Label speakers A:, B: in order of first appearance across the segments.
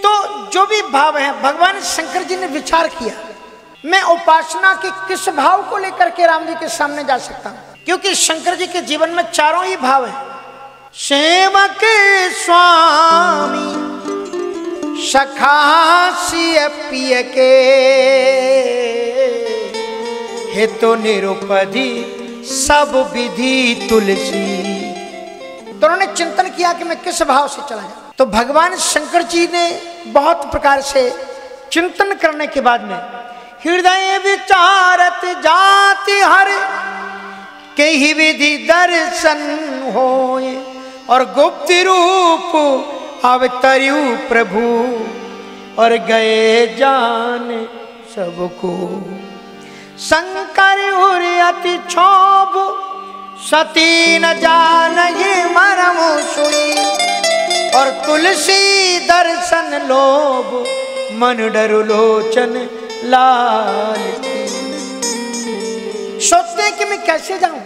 A: तो जो भी भाव है भगवान शंकर जी ने विचार किया, मैं उपासना के किस भाव को लेकर के राम जी के सामने जा सकता हूं, क्योंकि शंकर जी के जीवन में चारों ही भाव हैं। सेवक स्वामी सखासिय पिय के हेतु निरुपधि सब विधि तुलसी। तो उन्होंने चिंतन किया कि मैं किस भाव से चला जाऊं। तो भगवान शंकर जी ने बहुत प्रकार से चिंतन करने के बाद में हृदय विचारत जाति हर के ही विधि दर्शन होए और गुप्त रूप अवतरु प्रभु और गए जान सबको। शंकर अति क्षोभ सती न जान ये मरम सुई और तुलसी दर्शन लोभ मन डरु लोचन लाल। सोचते हैं कि मैं कैसे जाऊं।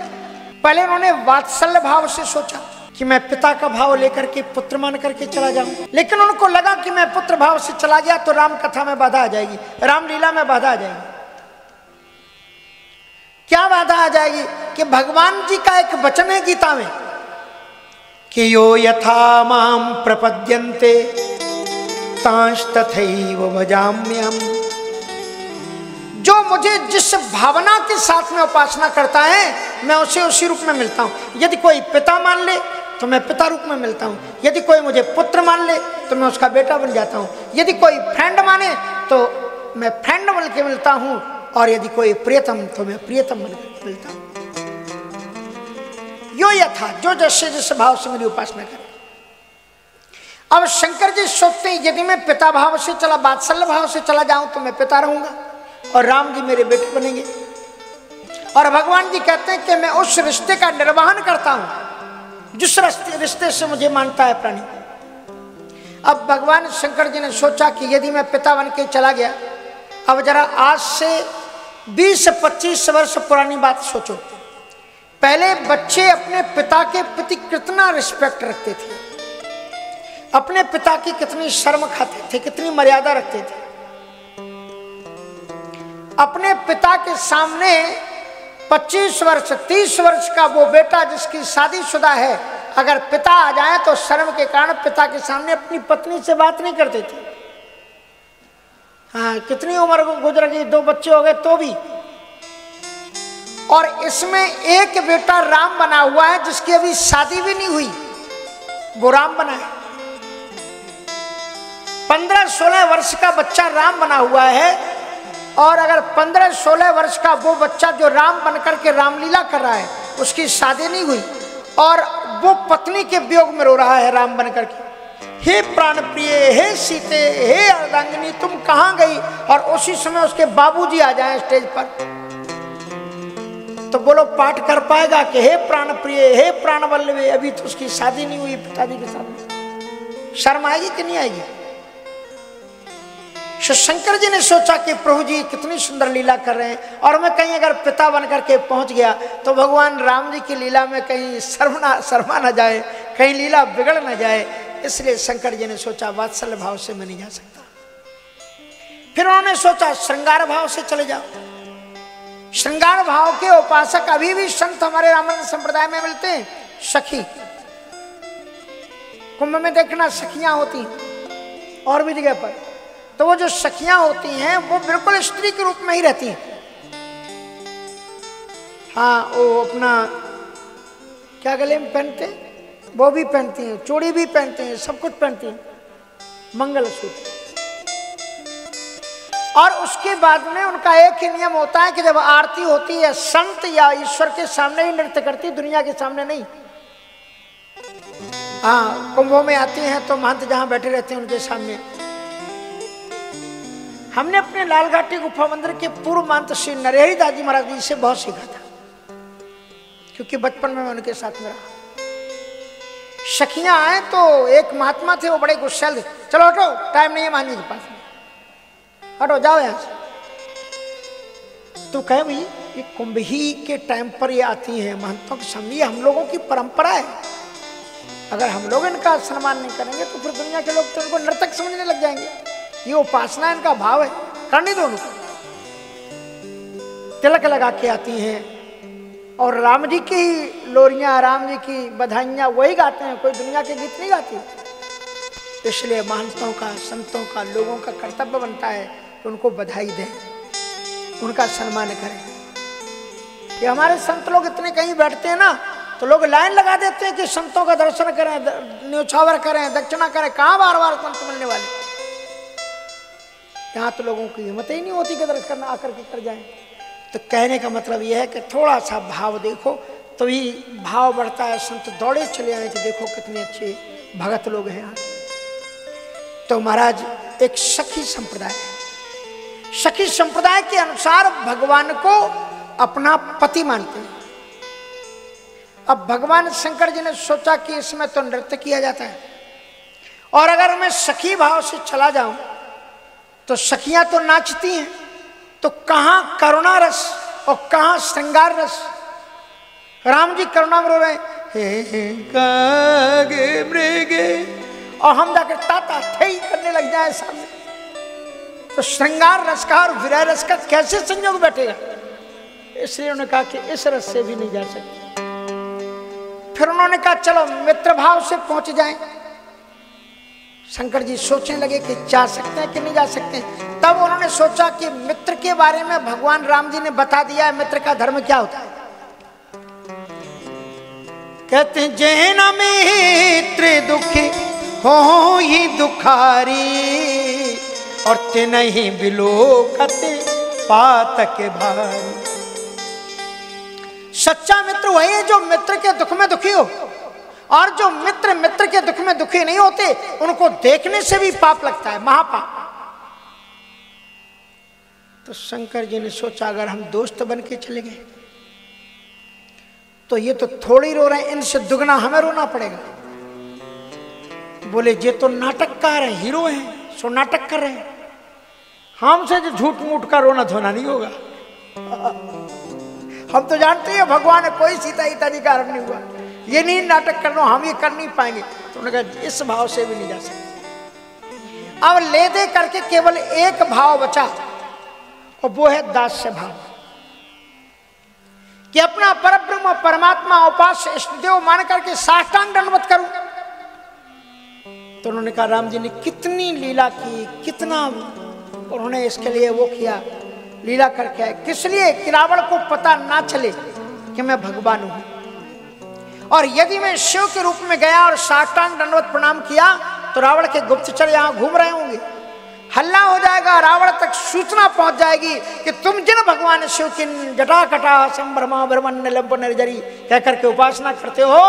A: पहले उन्होंने वात्सल्य भाव से सोचा कि मैं पिता का भाव लेकर के पुत्र मान करके चला जाऊं, लेकिन उनको लगा कि मैं पुत्र भाव से चला गया तो राम कथा में बाधा आ जाएगी, रामलीला में बाधा आ जाएगी। क्या बाधा आ जाएगी कि भगवान जी का एक वचन है गीता में कि यो यथा माम प्रपद्यन्ते तांश तथैव भजाम्यहम्। जो मुझे जिस भावना के साथ में उपासना करता है मैं उसे उसी रूप में मिलता हूं। यदि कोई पिता मान ले तो मैं पिता रूप में मिलता हूं, यदि कोई मुझे पुत्र मान ले तो मैं उसका बेटा बन जाता हूं, यदि कोई फ्रेंड माने तो मैं फ्रेंड बन के मिलता हूं, और यदि कोई प्रियतम तो मैं प्रियतम बन के मिलता हूं। यो यथा जो जैसे जैसे भाव से मेरी उपासना करे। अब शंकर जी सोचते हैं यदि मैं पिता भाव से चला, वात्सल्य भाव से चला जाऊं तो मैं पिता रहूंगा और राम जी मेरे बेटे बनेंगे। और भगवान जी कहते हैं कि मैं उस रिश्ते का निर्वहन करता हूं जिस रिश्ते से मुझे मानता है प्राणी। अब भगवान शंकर जी ने सोचा कि यदि मैं पिता बन के चला गया, अब जरा आज से 20-25 वर्ष पुरानी बात सोचो। पहले बच्चे अपने पिता के प्रति कितना रिस्पेक्ट रखते थे, अपने पिता की कितनी शर्म खाते थे, कितनी मर्यादा रखते थे। अपने पिता के सामने 25 वर्ष 30 वर्ष का वो बेटा जिसकी शादीशुदा है, अगर पिता आ जाए तो शर्म के कारण पिता के सामने अपनी पत्नी से बात नहीं करते थे। हाँ, कितनी उम्र गुजर गई, 2 बच्चे हो गए तो भी। और इसमें एक बेटा राम बना हुआ है जिसकी अभी शादी भी नहीं हुई, वो राम बना है। 15-16 वर्ष का बच्चा राम बना हुआ है, और अगर 15-16 वर्ष का वो बच्चा जो राम बनकर के रामलीला कर रहा है उसकी शादी नहीं हुई और वो पत्नी के वियोग में रो रहा है राम बनकर के, हे प्राण प्रिय, हे सीते, हे अर्धांगिनी तुम कहां गई। और उसी समय उसके बाबूजी आ जाएं स्टेज पर, तो बोलो पाठ कर पाएगा कि हे प्राण प्रिय, हे प्राण वल्लभे, अभी तो उसकी शादी नहीं हुई पिताजी के सामने। शर्म आएगी कि नहीं आएगी। शंकर जी ने सोचा कि प्रभु जी कितनी सुंदर लीला कर रहे हैं, और मैं कहीं अगर पिता बनकर के पहुंच गया तो भगवान राम जी की लीला में कहीं शर्मा न जाए, कहीं लीला बिगड़ न जाए। इसलिए शंकर जी ने सोचा वात्सल्य भाव से मैं नहीं जा सकता। फिर उन्होंने सोचा श्रृंगार भाव से चले जाओ। श्रृंगार भाव के उपासक अभी भी संत हमारे रामायण संप्रदाय में मिलते हैं। सखी, कुंभ में देखना सखियां होती और भी जगह पर, तो वो जो सखियां होती हैं वो बिल्कुल स्त्री के रूप में ही रहती हैं। हाँ, वो अपना क्या गले में पहनते हैं वो भी पहनती हैं, चूड़ी भी पहनते हैं, सब कुछ पहनती हैं, मंगलसूत्र। और उसके बाद में उनका एक ही नियम होता है कि जब आरती होती है संत या ईश्वर के सामने ही नृत्य करती, दुनिया के सामने नहीं। हाँ, कुंभों में आती हैं तो महंत जहां बैठे रहते हैं उनके सामने। हमने अपने लालघाटी गुफा मंदिर के पूर्व महंत श्री नरहरि दास जी महाराज जी से बहुत सीखा था, क्योंकि बचपन में मैं उनके साथ में रहा। सखियां आए तो एक महात्मा थे, वो बड़े गुस्सैल थे, चलो हटो, टाइम नहीं है मान जी के पास में, हटो जाओ यहां से। तो कहे भाई ये कुंभ ही के टाइम पर ये आती है महंतों के सामने, ये हम लोगों की परंपरा है। अगर हम लोग इनका सम्मान नहीं करेंगे तो फिर दुनिया के लोग तो इनको नर्तक समझने लग जाएंगे। ये उपासना इनका भाव है, करने दो उनको। तिलक लगा के आती हैं और राम जी की लोरियां, राम जी की बधाइयां वही गाते हैं, कोई दुनिया के गीत नहीं गाती। इसलिए महंतों का, संतों का, लोगों का कर्तव्य बनता है कि उनको बधाई दें, उनका सम्मान करें। कि हमारे संत लोग इतने कहीं बैठते हैं ना तो लोग लाइन लगा देते हैं कि संतों का दर्शन करें, न्योछावर करें, दक्षिणा करें। कहाँ बार बार संत मिलने वाले? यहाँ तो लोगों की हिम्मत ही नहीं होती कि दर्शन करना आकर के कर जाए। तो कहने का मतलब यह है कि थोड़ा सा भाव देखो तो ही भाव बढ़ता है। संत दौड़े चले आए कि देखो कितने अच्छे भगत लोग हैं यहाँ। तो महाराज एक सखी संप्रदाय है। सखी संप्रदाय के अनुसार भगवान को अपना पति मानते हैं। अब भगवान शंकर जी ने सोचा कि इसमें तो नृत्य किया जाता है और अगर मैं सखी भाव से चला जाऊं तो सखियां तो नाचती हैं, तो कहां करुणा रस और कहां श्रृंगार रस। राम जी करुणा में रो रहे हैं कागे मृगे और हम जाकर ताता थे करने लग जाए सामने, तो श्रृंगार रस का और विरह रस का कैसे संयोग बैठेगा? इसलिए उन्होंने कहा कि इस रस से भी नहीं जा सकते। फिर उन्होंने कहा चलो मित्र भाव से पहुंच जाएं। शंकर जी सोचने लगे कि जा सकते हैं कि नहीं जा सकते। तब उन्होंने सोचा कि मित्र के बारे में भगवान राम जी ने बता दिया है, मित्र का धर्म क्या होता है। कहते हैं जैन मित्र दुखी हो ही दुखारी और ते नहीं बिलोकते पातक भारी। सच्चा मित्र वही है जो मित्र के दुख में दुखी हो, और जो मित्र मित्र के दुख में दुखी नहीं होते उनको देखने से भी पाप लगता है, महापाप। तो शंकर जी ने सोचा अगर हम दोस्त बन के चले गए तो ये तो थोड़ी रो रहे हैं, इनसे दुगना हमें रोना पड़ेगा। बोले ये तो नाटककार हैं, हीरो हैं, सो नाटक कर रहे हैं, हमसे जो झूठ मूठ का रोना धोना नहीं होगा। हम तो जानते हैं भगवान है, कोई सीता हिताजी कारण नहीं हुआ, ये नहीं नाटक करना, हम ये कर नहीं पाएंगे। तो उन्होंने कहा इस भाव से भी नहीं जा सकते। अब ले दे करके केवल एक भाव बचा और वो है दास्य भाव, कि अपना परब्रह्म परमात्मा उपास्य इष्टदेव मान करके साष्टांग दंडवत करूं। तो उन्होंने कहा राम जी ने कितनी लीला की, कितना उन्होंने इसके लिए वो किया, लीला करके आए। किस लिए? कि रावण को पता ना चले कि मैं भगवान हूं। और यदि मैं शिव के रूप में गया और साष्टांग दंडवत प्रणाम किया तो रावण के गुप्तचर यहां घूम रहे होंगे, हल्ला हो जाएगा, रावण तक सूचना पहुंच जाएगी कि तुम जिन भगवान शिव की जटा कटा संभ्रमा ब्रह्मण निलंब निर्जरी कहकर के उपासना करते हो,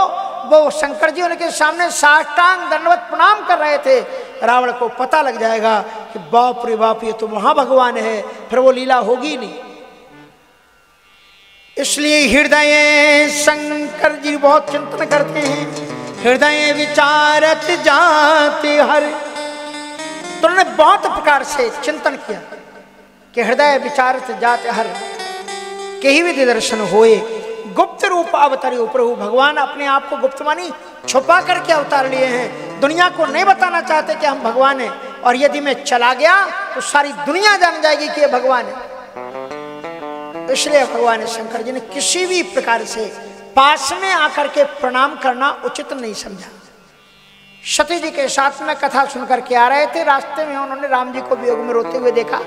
A: वो शंकर जी उनके सामने साष्टांग दंडवत प्रणाम कर रहे थे। रावण को पता लग जाएगा कि बाप रे बाप ये तो वहां भगवान है, फिर वो लीला होगी नहीं। इसलिए हृदय शंकर जी बहुत चिंतन करते हैं, हृदय विचारत जाते हर। तो उन्होंने बहुत प्रकार से चिंतन किया कि हृदय विचारत जाते हर के ही विधि दर्शन होए, गुप्त रूप अवतरी प्रभु। भगवान अपने आप को गुप्त मानी छुपा करके अवतार लिए हैं, दुनिया को नहीं बताना चाहते कि हम भगवान हैं। और यदि मैं चला गया तो सारी दुनिया जान जाएगी कि ये भगवान है। इसलिए भगवान शंकर जी ने किसी भी प्रकार से पास में आकर के प्रणाम करना उचित नहीं समझा। सती जी के साथ में कथा सुनकर के आ रहे थे, रास्ते में उन्होंने राम जी को वियोग में रोते हुए देखा।